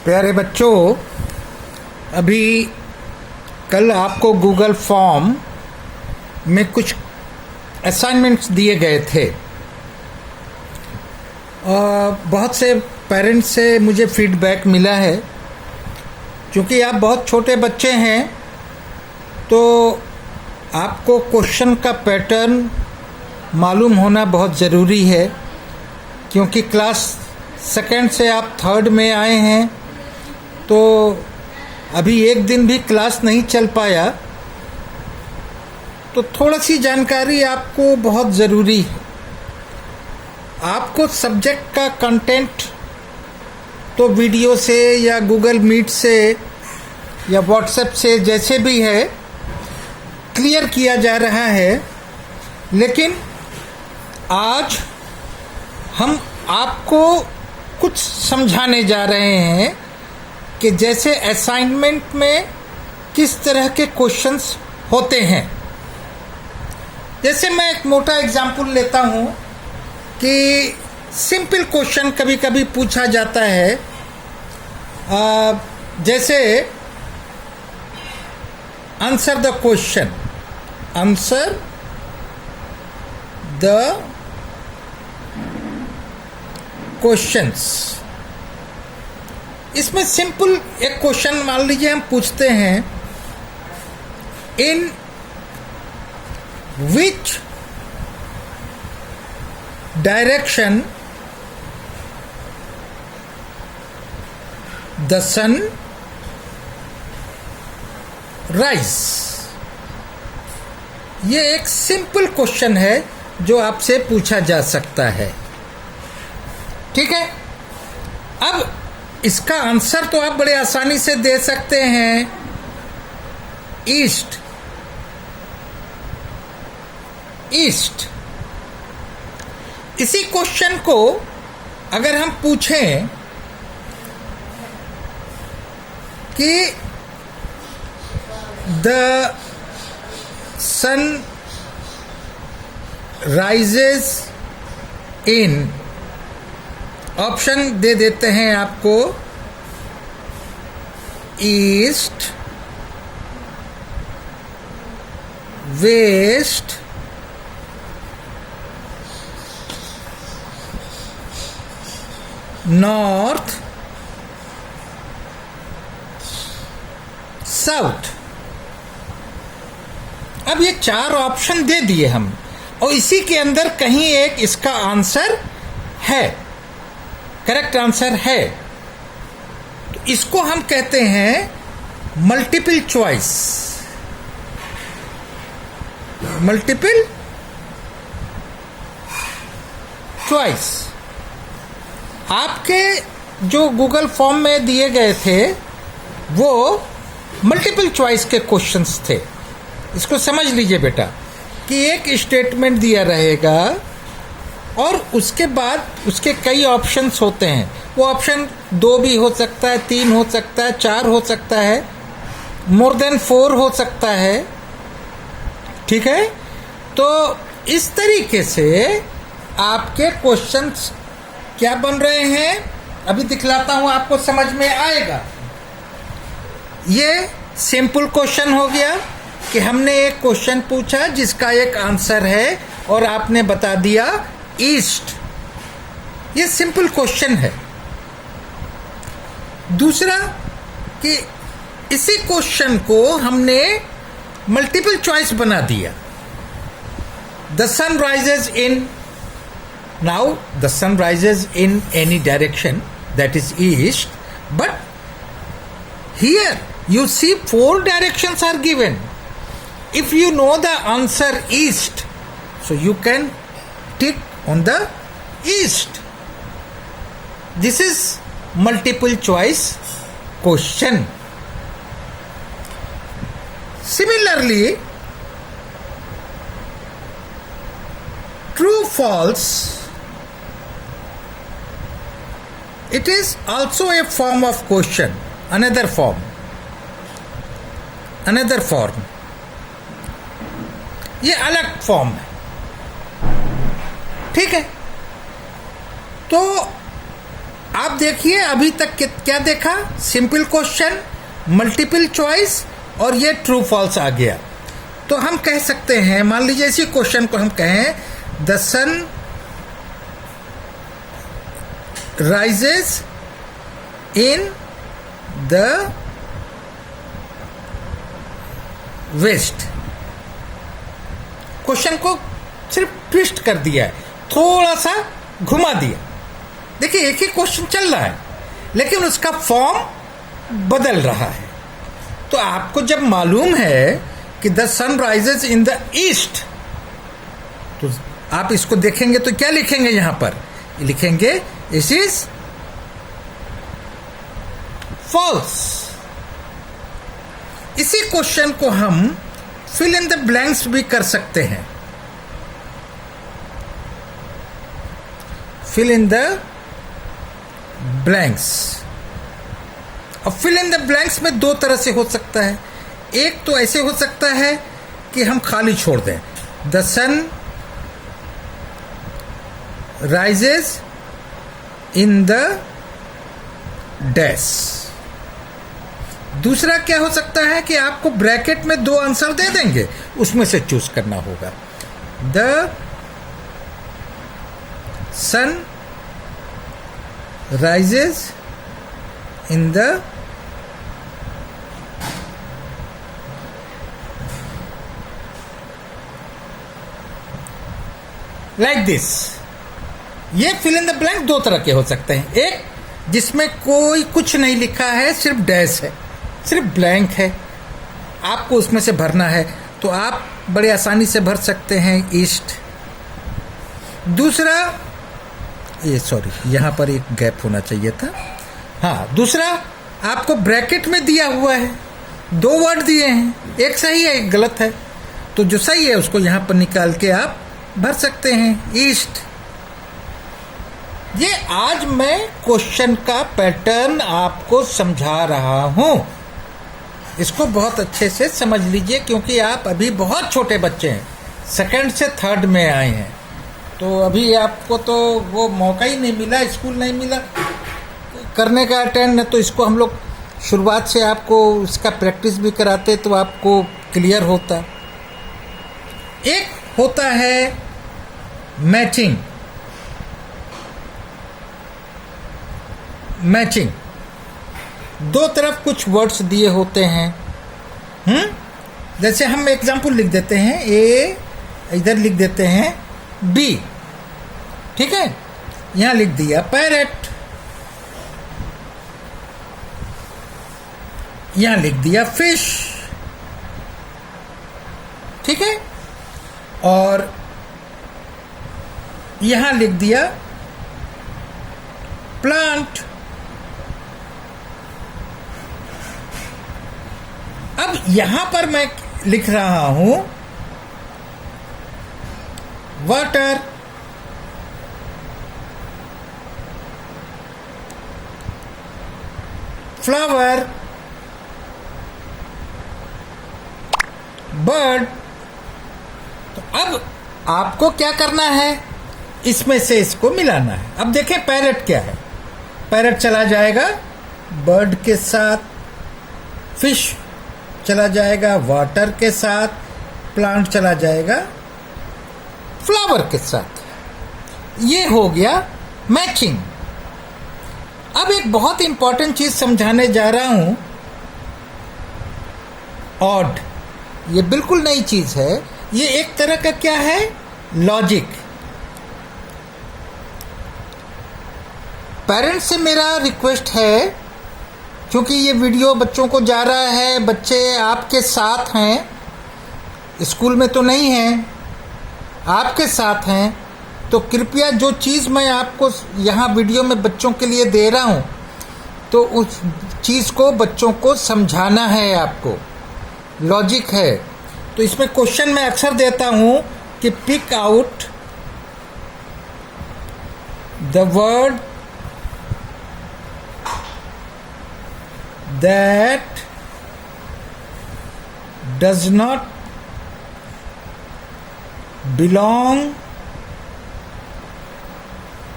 प्यारे बच्चों, अभी कल आपको गूगल फॉर्म में कुछ असाइनमेंट्स दिए गए थे। बहुत से पेरेंट्स से मुझे फीडबैक मिला है, क्योंकि आप बहुत छोटे बच्चे हैं तो आपको क्वेश्चन का पैटर्न मालूम होना बहुत ज़रूरी है, क्योंकि क्लास सेकेंड से आप थर्ड में आए हैं तो अभी एक दिन भी क्लास नहीं चल पाया, तो थोड़ा सी जानकारी आपको बहुत ज़रूरी है। आपको सब्जेक्ट का कंटेंट तो वीडियो से या गूगल मीट से या व्हाट्सएप से जैसे भी है क्लियर किया जा रहा है, लेकिन आज हम आपको कुछ समझाने जा रहे हैं कि जैसे असाइनमेंट में किस तरह के क्वेश्चंस होते हैं। जैसे मैं एक मोटा एग्जाम्पल लेता हूँ कि सिंपल क्वेश्चन कभी कभी पूछा जाता है, जैसे answer the question, answer the questions. इसमें सिंपल एक क्वेश्चन मान लीजिए हम पूछते हैं, in which direction the sun rise. ये एक सिंपल क्वेश्चन है जो आपसे पूछा जा सकता है, ठीक है। अब इसका आंसर तो आप बड़े आसानी से दे सकते हैं, ईस्ट। ईस्ट। इसी क्वेश्चन को अगर हम पूछें कि the sun rises in, option दे देते हैं आपको, ईस्ट, वेस्ट, नॉर्थ, साउथ। अब ये चार ऑप्शन दे दिए हम, और इसी के अंदर कहीं एक इसका आंसर है, करेक्ट आंसर है। तो इसको हम कहते हैं मल्टीपल चॉइस। Multiple choice. आपके जो गूगल फॉर्म में दिए गए थे वो मल्टीपल चॉइस के क्वेश्चंस थे। इसको समझ लीजिए बेटा कि एक स्टेटमेंट दिया रहेगा और उसके बाद उसके कई ऑप्शंस होते हैं। वो ऑप्शन 2 भी हो सकता है, 3 हो सकता है, 4 हो सकता है, मोर देन 4 हो सकता है, ठीक है। तो इस तरीके से आपके क्वेश्चंस क्या बन रहे हैं, अभी दिखलाता हूं, आपको समझ में आएगा। ये सिंपल क्वेश्चन हो गया कि हमने एक क्वेश्चन पूछा जिसका एक आंसर है और आपने बता दिया ईस्ट। ये सिंपल क्वेश्चन है। दूसरा कि इसी क्वेश्चन को हमने मल्टीपल चॉइस बना दिया। The sun rises in, now the sun rises in any direction, that is east, but here you see 4 directions are given. If you know the answer east, so you can tick on the east. This is multiple choice question. Similarly, true false, it is also a form of question, another form. Another form, ये अलग form है, ठीक है। तो आप देखिए अभी तक क्या देखा, सिंपल क्वेश्चन, मल्टीपल चॉइस और ये ट्रू फॉल्स आ गया। तो हम कह सकते हैं, मान लीजिए इसी क्वेश्चन को हम कहें the sun rises in the west. Question को सिर्फ ट्विस्ट कर दिया है, थोड़ा सा घुमा दिया। देखिए एक ही क्वेश्चन चल रहा है लेकिन उसका फॉर्म बदल रहा है। तो आपको जब मालूम है कि the sun rises in the east, तो आप इसको देखेंगे तो क्या लिखेंगे, यहां पर लिखेंगे इट इज फॉल्स। इसी क्वेश्चन को हम फिल इन द ब्लैंक्स भी कर सकते हैं। फिल इन द ब्लैंक्स, और फिल इन द ब्लैंक्स में दो तरह से हो सकता है। एक तो ऐसे हो सकता है कि हम खाली छोड़ दें, the sun rises in the dash. दूसरा क्या हो सकता है कि आपको ब्रैकेट में दो आंसर दे देंगे, उसमें से चूज करना होगा। The sun rises in the like this. ये फिल इन द ब्लैंक दो तरह के हो सकते हैं। एक जिसमें कोई कुछ नहीं लिखा है, सिर्फ डैश है, सिर्फ ब्लैंक है, आपको उसमें से भरना है, तो आप बड़े आसानी से भर सकते हैं ईस्ट। दूसरा, ये सॉरी यहाँ पर एक गैप होना चाहिए था। हाँ, दूसरा आपको ब्रैकेट में दिया हुआ है, दो वर्ड दिए हैं, एक सही है एक गलत है, तो जो सही है उसको यहाँ पर निकाल के आप भर सकते हैं ईस्ट। ये आज मैं क्वेश्चन का पैटर्न आपको समझा रहा हूं, इसको बहुत अच्छे से समझ लीजिए क्योंकि आप अभी बहुत छोटे बच्चे हैं, सेकंड से थर्ड में आए हैं, तो अभी आपको तो वो मौका ही नहीं मिला, स्कूल नहीं मिला करने का अटेंड, तो इसको हम लोग शुरुआत से आपको इसका प्रैक्टिस भी कराते तो आपको क्लियर होता। एक होता है मैचिंग। मैचिंग, दो तरफ कुछ वर्ड्स दिए होते हैं, जैसे हम एग्जाम्पल लिख देते हैं, ए इधर लिख देते हैं बी, ठीक है, यहां लिख दिया पैरेट, यहां लिख दिया फिश, ठीक है, और यहां लिख दिया प्लांट। अब यहां पर मैं लिख रहा हूं वाटर, फ्लावर, बर्ड। तो अब आपको क्या करना है, इसमें से इसको मिलाना है। अब देखें पैरेट क्या है, पैरेट चला जाएगा बर्ड के साथ, फिश चला जाएगा वाटर के साथ, प्लांट चला जाएगा फ्लावर के साथ। ये हो गया मैचिंग। अब एक बहुत इंपॉर्टेंट चीज समझाने जा रहा हूं, ऑड। ये बिल्कुल नई चीज है, ये एक तरह का क्या है, लॉजिक। पेरेंट्स से मेरा रिक्वेस्ट है, क्योंकि ये वीडियो बच्चों को जा रहा है, बच्चे आपके साथ हैं, स्कूल में तो नहीं हैं, आपके साथ हैं, तो कृपया जो चीज़ मैं आपको यहाँ वीडियो में बच्चों के लिए दे रहा हूँ, तो उस चीज़ को बच्चों को समझाना है आपको, लॉजिक है। तो इसमें क्वेश्चन मैं अक्सर देता हूँ कि pick out the word that does not belong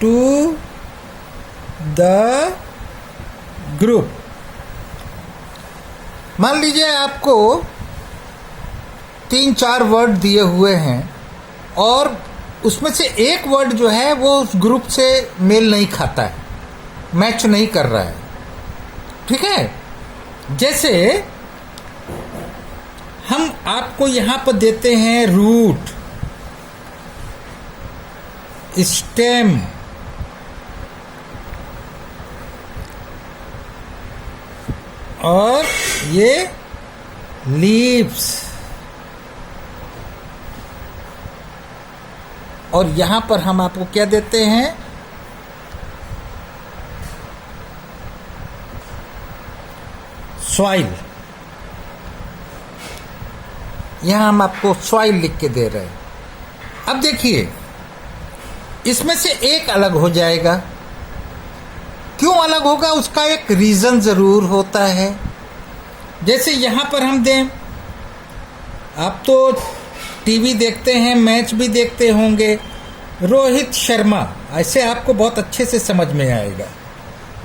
to the group. मान लीजिए आपको 3-4 वर्ड दिए हुए हैं और उसमें से एक वर्ड जो है वो उस ग्रुप से मेल नहीं खाता है, मैच नहीं कर रहा है। ठीक है, जैसे हम आपको यहां पर देते हैं रूट, स्टेम, और ये लीव्स, और यहां पर हम आपको क्या देते हैं, सॉइल। यहां हम आपको सॉइल लिख के दे रहे हैं। अब देखिए, इसमें से एक अलग हो जाएगा। क्यों अलग होगा? उसका एक रीजन जरूर होता है। जैसे यहां पर हम दें, आप तो टीवी देखते हैं, मैच भी देखते होंगे, रोहित शर्मा, ऐसे आपको बहुत अच्छे से समझ में आएगा।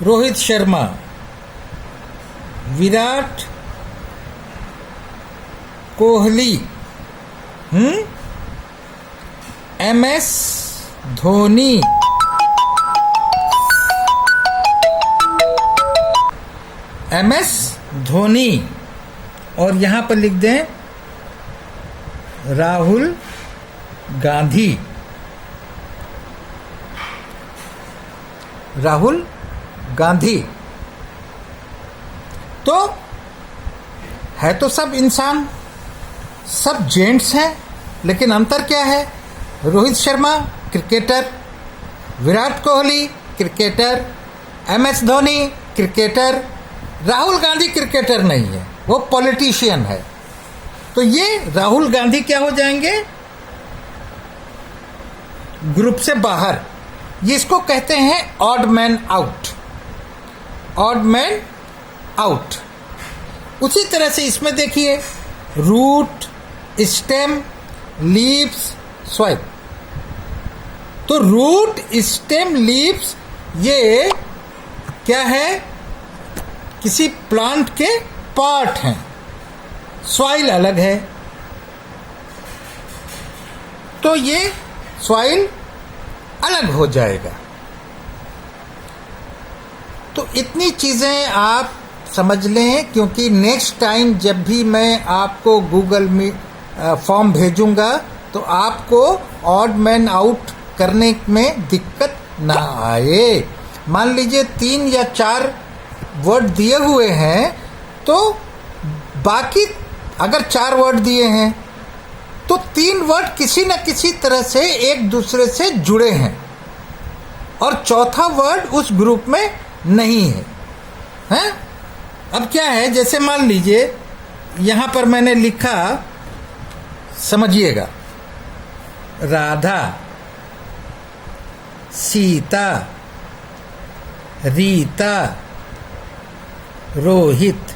रोहित शर्मा, विराट कोहली, MS धोनी, MS धोनी, और यहां पर लिख दें राहुल गांधी। राहुल गांधी तो है तो सब इंसान, सब जेंट्स हैं, लेकिन अंतर क्या है? Rohit Sharma cricketer, Virat Kohli cricketer, MS Dhoni cricketer, Rahul Gandhi cricketer नहीं है, वो पॉलिटिशियन है। तो ये राहुल गांधी क्या हो जाएंगे? ग्रुप से बाहर। ये इसको कहते हैं odd man out, odd man out. उसी तरह से इसमें देखिए, रूट, स्टेम, लीव्स, सॉइल। तो रूट, स्टेम, लीव्स ये क्या है? किसी प्लांट के पार्ट हैं। सॉइल अलग है, तो ये सॉइल अलग हो जाएगा। तो इतनी चीजें आप समझ लें, क्योंकि नेक्स्ट टाइम जब भी मैं आपको गूगल में फॉर्म भेजूंगा तो आपको ऑड मैन आउट करने में दिक्कत ना आए। मान लीजिए 3 या 4 वर्ड दिए हुए हैं, तो बाकी अगर 4 वर्ड दिए हैं तो 3 वर्ड किसी न किसी तरह से एक दूसरे से जुड़े हैं और चौथा वर्ड उस ग्रुप में नहीं है, हैं? अब क्या है, जैसे मान लीजिए यहां पर मैंने लिखा, समझिएगा, राधा, सीता, रीता, रोहित।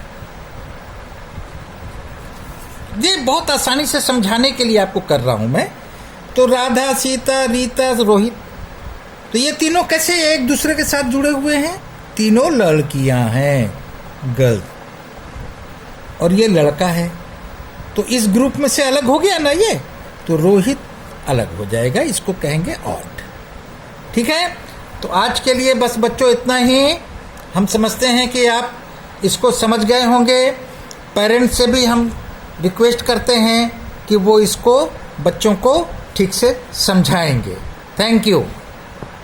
ये बहुत आसानी से समझाने के लिए आपको कर रहा हूं मैं। तो राधा, सीता, रीता, रोहित, तो ये तीनों कैसे एक दूसरे के साथ जुड़े हुए हैं? तीनों लड़कियां हैं, गर्ल, और ये लड़का है। तो इस ग्रुप में से अलग हो गया ना ये, तो रोहित अलग हो जाएगा, इसको कहेंगे ऑड। ठीक है, तो आज के लिए बस बच्चों इतना ही। हम समझते हैं कि आप इसको समझ गए होंगे। पेरेंट्स से भी हम रिक्वेस्ट करते हैं कि वो इसको बच्चों को ठीक से समझाएंगे। Thank you.